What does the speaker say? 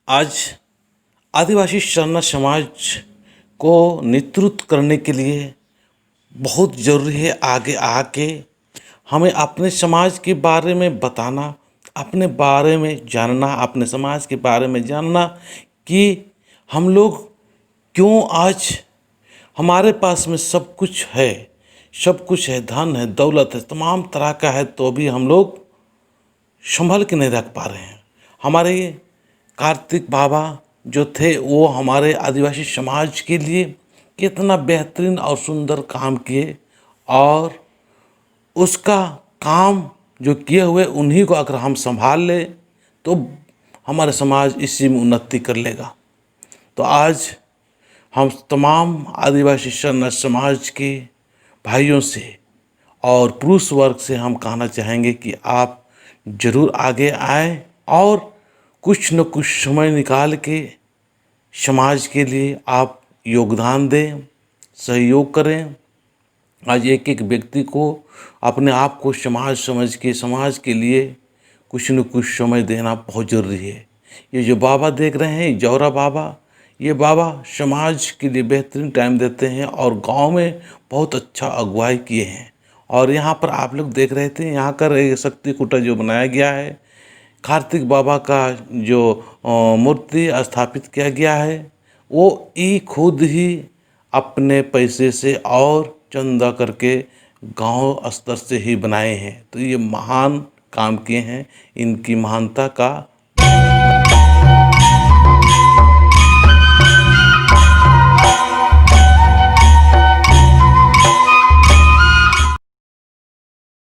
आज आदिवासी शरण समाज को नेतृत्व करने के लिए बहुत ज़रूरी है आगे आके हमें अपने समाज के बारे में बताना, अपने बारे में जानना, अपने समाज के बारे में जानना कि हम लोग क्यों आज हमारे पास में सब कुछ है, सब कुछ है, धन है, दौलत है, तमाम तरह का है, तो भी हम लोग संभल के नहीं रख पा रहे हैं। हमारे कार्तिक बाबा जो थे वो हमारे आदिवासी समाज के लिए कितना बेहतरीन और सुंदर काम किए, और उसका काम जो किए हुए उन्हीं को अगर हम संभाल ले तो हमारा समाज इसी में उन्नति कर लेगा। तो आज हम तमाम आदिवासी शरण समाज के भाइयों से और पुरुष वर्ग से हम कहना चाहेंगे कि आप ज़रूर आगे आए और कुछ न कुछ समय निकाल के समाज के लिए आप योगदान दें, सहयोग करें। आज एक एक व्यक्ति को अपने आप को समाज समझ के समाज के लिए कुछ न कुछ समय देना बहुत ज़रूरी है। ये जो बाबा देख रहे हैं जौरा बाबा, ये बाबा समाज के लिए बेहतरीन टाइम देते हैं और गांव में बहुत अच्छा अगुवाई किए हैं। और यहाँ पर आप लोग देख रहे थे यहाँ कर एक शक्ति कुटा जो बनाया गया है, कार्तिक बाबा का जो मूर्ति स्थापित किया गया है, वो खुद ही अपने पैसे से और चंदा करके गांव स्तर से ही बनाए हैं। तो ये महान काम किए हैं, इनकी महानता का